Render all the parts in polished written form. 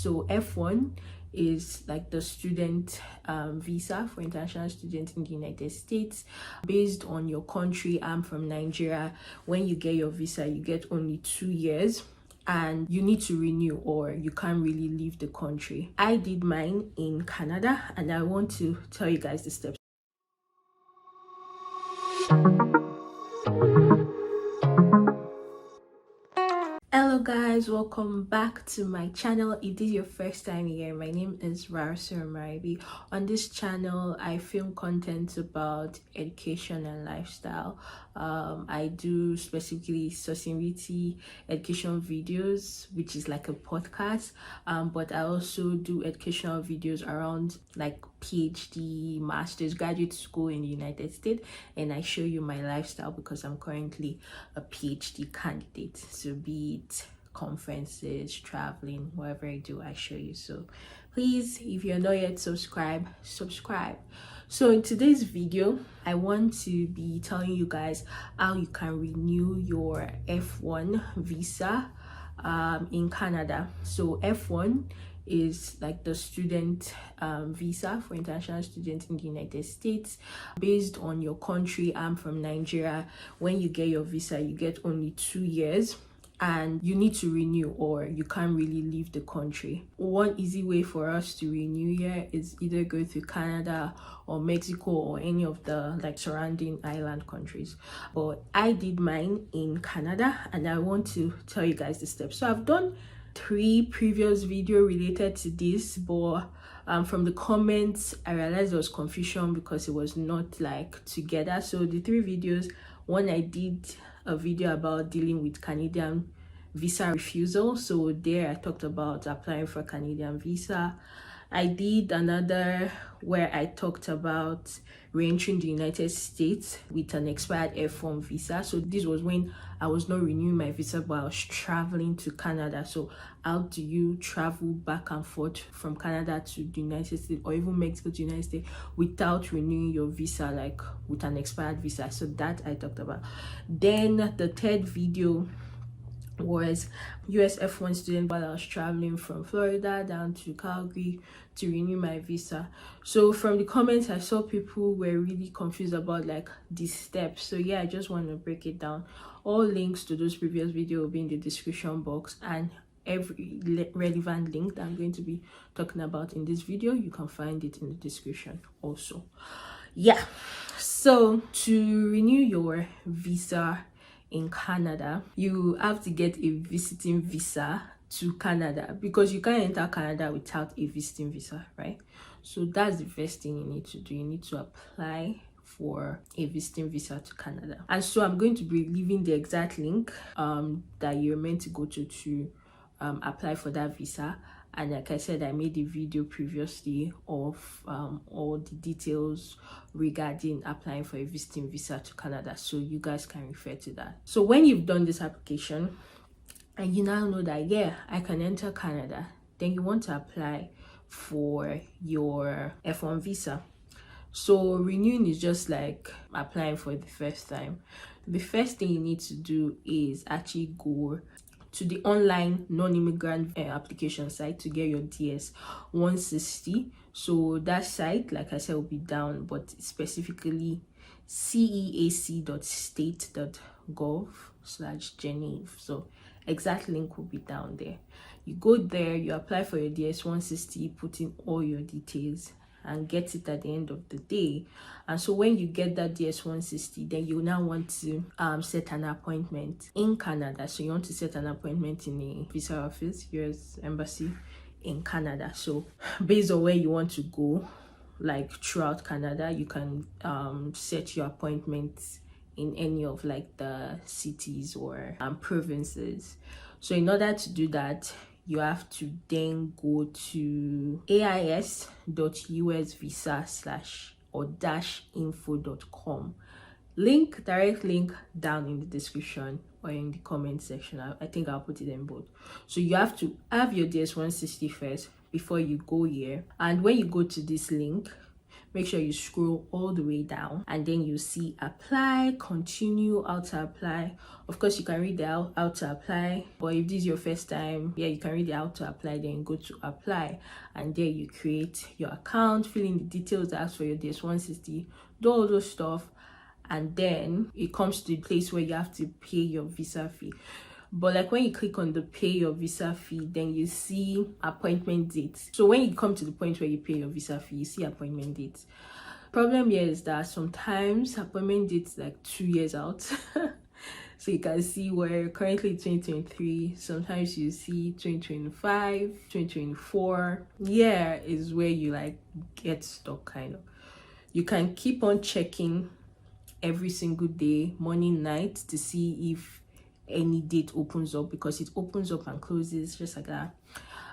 So F1 is like the student visa for international students in the United States. Based on your country, I'm from Nigeria. When you get your visa, you get only 2 years and you need to renew, or you can't really leave the country. I did mine in Canada and I want to tell you guys the steps. Hello guys, welcome back to my channel. If this is your first time here, my name is Rarsa Maraibi. On this channel I film content about education and lifestyle. I do specifically sustainability education videos, which is like a podcast, but I also do educational videos around like PhD, master's, graduate school in the United States, and I show you my lifestyle because I'm currently a PhD candidate. So be it conferences, traveling, whatever I do, I show you. So please, if you're not yet subscribe. So in today's video, I want to be telling you guys how you can renew your F1 visa in Canada. So F1 is like the student visa for international students in the United States. Based on your country, I'm from Nigeria. When you get your visa, you get only 2 years and you need to renew, or you can't really leave the country. One easy way for us to renew here is either go to Canada or Mexico or any of the like surrounding island countries, but I did mine in Canada and I want to tell you guys the steps. So I've done 3 previous videos related to this, but from the comments I realized there was confusion because it was not like together. So the 3 videos, one, I did a video about dealing with Canadian visa refusal. So there I talked about applying for a Canadian visa. I did another where I talked about re-entering the United States with an expired F1 visa. So this was when I was not renewing my visa, but I was traveling to Canada. So how do you travel back and forth from Canada to the United States, or even Mexico to the United States, without renewing your visa, like with an expired visa? So that I talked about. Then the 3rd video was US F1 student while I was traveling from Florida down to Calgary to renew my visa. So from the comments I saw people were really confused about like these steps. So yeah, I just want to break it down. All links to those previous videos will be in the description box, and every relevant link that I'm going to be talking about in this video, you can find it in the description also. Yeah, so to renew your visa in Canada, you have to get a visiting visa to Canada, because you can't enter Canada without a visiting visa, right? So that's the first thing you need to do. You need to apply for a visiting visa to Canada. And so I'm going to be leaving the exact link that you're meant to go to apply for that visa. And like I said, I made a video previously of all the details regarding applying for a visiting visa to Canada, so you guys can refer to that. So when you've done this application and you now know that yeah, I can enter Canada, then you want to apply for your F1 visa. So renewing is just like applying for the first time. The first thing you need to do is actually go to the online non-immigrant application site to get your DS 160. So that site, like I said, will be down, but specifically ceac.state.gov/Geneve. So exact link will be down there. You go there, you apply for your DS 160, put in all your details and get it at the end of the day. And so when you get that DS 160, then you now want to set an appointment in Canada. So you want to set an appointment in a visa office, US embassy in Canada. So based on where you want to go, like throughout Canada, you can set your appointments in any of like the cities or provinces. So in order to do that, you have to then go to ais.usvisa/info.com. Direct link down in the description or in the comment section. I think I'll put it in both. So you have to have your DS 160 first before you go here. And when you go to this link, make sure you scroll all the way down, and then you see apply, continue, how to apply. Of course, you can read the how to apply, but if this is your first time, yeah, you can read the how to apply, then go to apply, and there you create your account, fill in the details, ask for your DS-160, do all those stuff, and then it comes to the place where you have to pay your visa fee. But like when you click on the pay your visa fee, then you see appointment dates. So when you come to the point where you pay your visa fee, you see appointment dates. Problem here is that sometimes appointment dates like 2 years out. So you can see where currently 2023, sometimes you see 2025, 2024. Yeah, is where you like get stuck kind of. You can keep on checking every single day, morning, night, to see if any date opens up, because it opens up and closes just like that.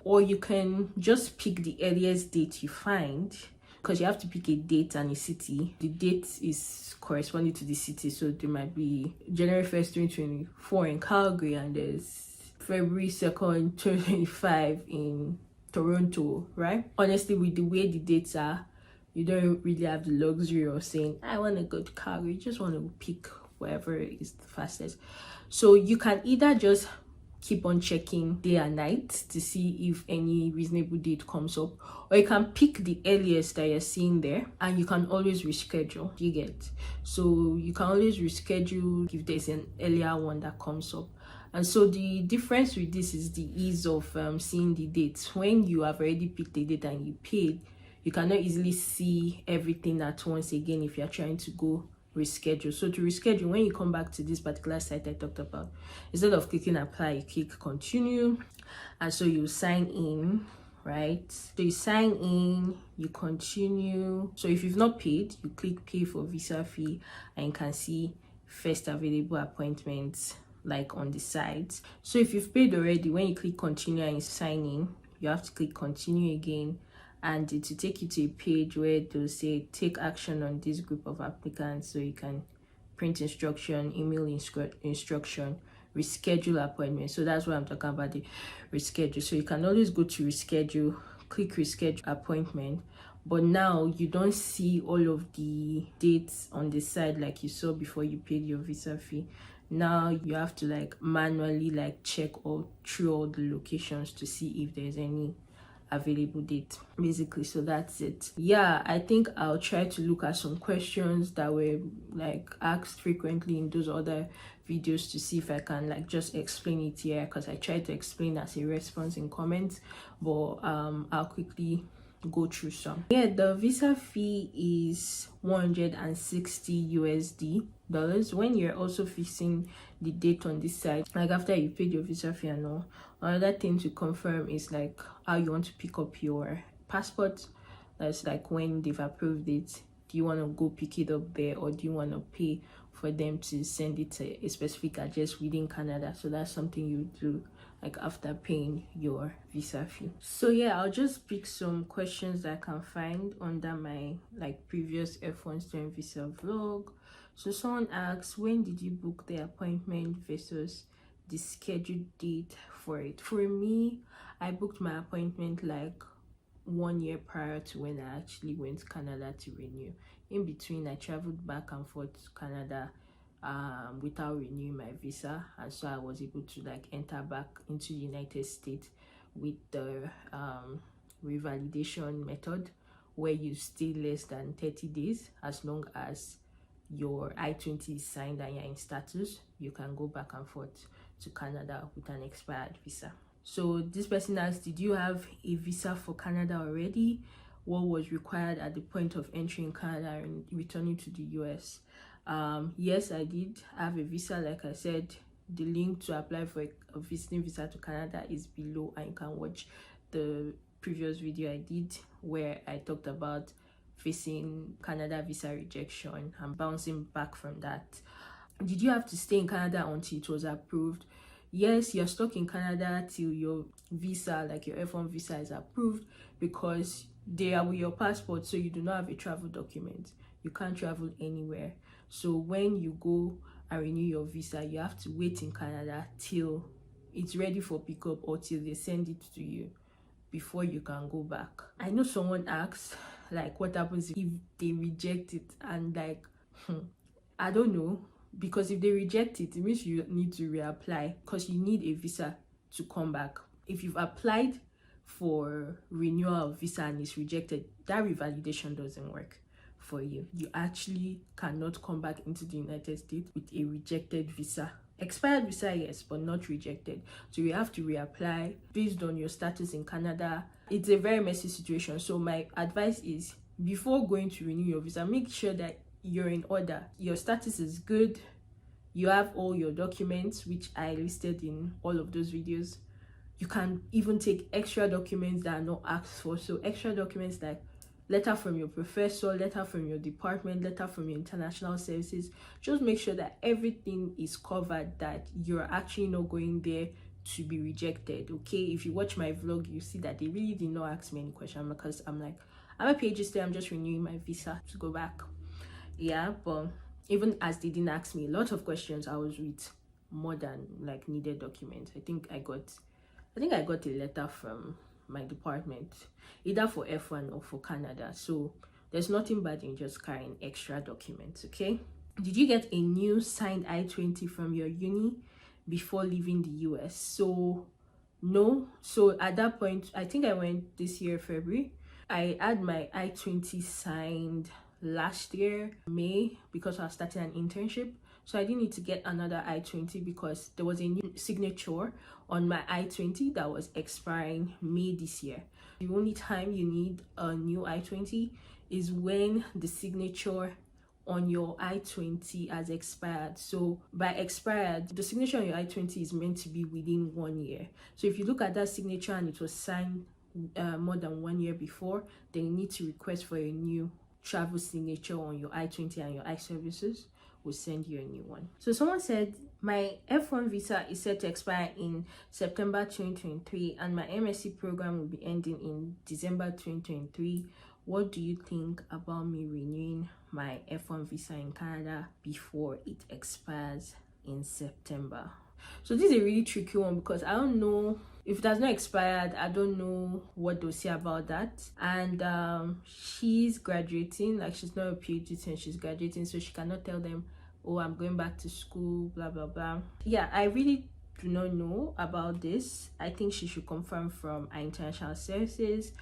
Or you can just pick the earliest date you find, because you have to pick a date and a city. The date is corresponding to the city, so there might be January 1st 2024 in Calgary, and there's February 2nd 2025 in Toronto, right? Honestly, with the way the dates are, you don't really have the luxury of saying I want to go to Calgary. You just want to pick wherever is the fastest. So you can either just keep on checking day and night to see if any reasonable date comes up, or you can pick the earliest that you're seeing there, and you can always reschedule. You get, so you can always reschedule if there's an earlier one that comes up. And so the difference with this is the ease of seeing the dates. When you have already picked the date and you paid, you cannot easily see everything at once again if you're trying to go reschedule. So to reschedule, when you come back to this particular site I talked about, instead of clicking apply, you click continue, and so you sign in, right? So you sign in, you continue. So if you've not paid, you click pay for visa fee, and you can see first available appointments like on the sides. So if you've paid already, when you click continue and you sign in, you have to click continue again, and it will take you to a page where they'll say take action on this group of applicants. So you can print instruction, email instruction, reschedule appointment. So that's what I'm talking about, the reschedule. So you can always go to reschedule, click reschedule appointment, but now you don't see all of the dates on the side like you saw before you paid your visa fee. Now you have to like manually like check all through all the locations to see if there's any available date, basically. So that's it. Yeah, I think I'll try to look at some questions that were like asked frequently in those other videos to see if I can like just explain it here, because I tried to explain as a response in comments, but I'll quickly go through some. Yeah, the visa fee is 160 USD dollars when you're also fixing the date on this side, like after you paid your visa fee and all. Another thing to confirm is like how you want to pick up your passport. That's like when they've approved it, do you want to go pick it up there, or do you want to pay for them to send it to a specific address within Canada? So that's something you do like after paying your visa fee. So yeah, I'll just pick some questions that I can find under my like previous F1 student visa vlog. So someone asks, when did you book the appointment versus the scheduled date for it? For me, I booked my appointment like 1 year prior to when I actually went to Canada to renew. In between, I traveled back and forth to Canada without renewing my visa, and so I was able to like enter back into the United States with the revalidation method, where you stay less than 30 days. As long as your I-20 is signed and you're in status, you can go back and forth to Canada with an expired visa. So this person asked, did you have a visa for Canada already? What was required at the point of entering Canada and returning to the US? Yes, I did have a visa. Like I said, the link to apply for a visiting visa to Canada is below, and you can watch the previous video I did where I talked about facing Canada visa rejection and bouncing back from that. Did you have to stay in Canada until it was approved? Yes, you're stuck in Canada till your visa, like your F1 visa, is approved, because they are with your passport, so you do not have a travel document. You can't travel anywhere. So when you go and renew your visa, you have to wait in Canada till it's ready for pickup, or till they send it to you before you can go back. I know someone asked like what happens if they reject it, and like I don't know, because if they reject it, it means you need to reapply, because you need a visa to come back. If you've applied for renewal of visa and it's rejected, that revalidation doesn't work for you. You actually cannot come back into the United States with a rejected visa. Expired visa, yes, but not rejected. So you have to reapply based on your status in Canada. It's a very messy situation. So my advice is, before going to renew your visa, make sure that you're in order. Your status is good. You have all your documents, which I listed in all of those videos. You can even take extra documents that are not asked for. So extra documents like letter from your professor, letter from your department, letter from your international services. Just make sure that everything is covered, that you're actually not going there to be rejected. Okay, if you watch my vlog, you see that they really did not ask me any question, because I'm like, I'm a PhD student, I'm just renewing my visa to go back. Yeah, but even as they didn't ask me a lot of questions, I was with more than like needed documents. I think I got a letter from my department, either for F1 or for Canada. So there's nothing bad in just carrying extra documents. Okay, did you get a new signed I-20 from your uni before leaving the US? So no. So at that point, I think I went this year February. I had my I-20 signed last year May, because I was starting an internship. So I didn't need to get another I-20 because there was a new signature on my I-20 that was expiring May this year. The only time you need a new I-20 is when the signature on your I-20 has expired. So by expired, the signature on your I-20 is meant to be within 1 year. So if you look at that signature and it was signed more than 1 year before, then you need to request for a new travel signature on your I-20, and your I-services will send you a new one. So someone said, my F1 visa is set to expire in September 2023 and my MSc program will be ending in December 2023. What do you think about me renewing my F1 visa in Canada before it expires in September? So this is a really tricky one, because I don't know if it has not expired. I don't know what they'll say about that. And she's graduating, like she's not a PhD student, she's graduating, so she cannot tell them, oh, I'm going back to school, blah blah blah. Yeah, I really do not know about this. I think she should confirm from our international services.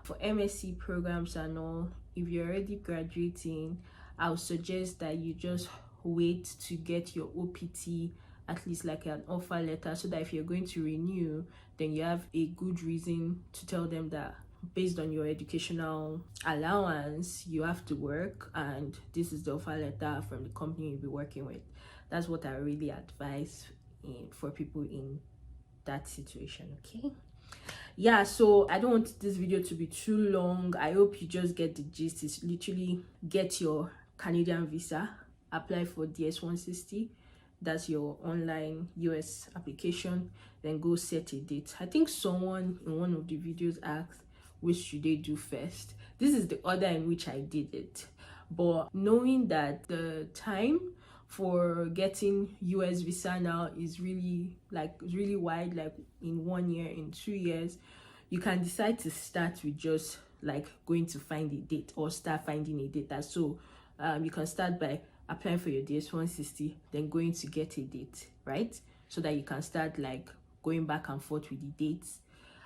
For MSc programs and all, if you're already graduating, I would suggest that you just wait to get your OPT, at least like an offer letter, so that if you're going to renew, then you have a good reason to tell them that based on your educational allowance, you have to work, and this is the offer letter from the company you'll be working with. That's what I really advise for people in that situation. Okay, yeah, so I don't want this video to be too long. I hope you just get the gist. It's literally get your Canadian visa, apply for DS-160, that's your online US application, then go set a date. I think someone in one of the videos asked, which should they do first? This is the order in which I did it, but knowing that the time for getting US visa now is really wide, like in 1 year, in 2 years, you can decide to start with just like going to find a date, or start finding a date. So you can start by applying for your DS-160, then going to get a date, right? So that you can start like going back and forth with the dates.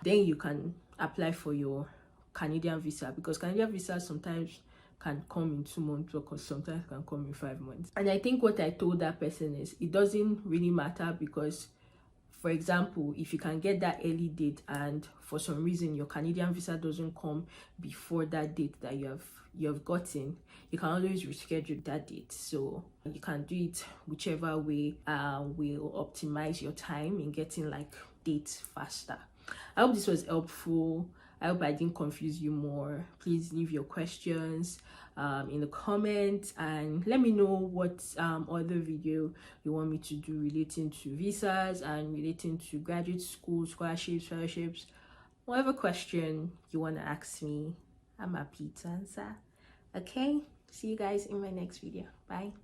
Then you can apply for your Canadian visa, because Canadian visa sometimes can come in 2 months, or sometimes can come in 5 months. And I think what I told that person is, it doesn't really matter, because for example, if you can get that early date and for some reason your Canadian visa doesn't come before that date that you have gotten, you can always reschedule that date. So you can do it whichever way will optimize your time in getting like dates faster. I hope this was helpful. I hope I didn't confuse you more. Please leave your questions in the comments, and let me know what other video you want me to do relating to visas and relating to graduate school, scholarships, fellowships. Whatever question you want to ask me, I'm happy to answer. Okay, see you guys in my next video. Bye.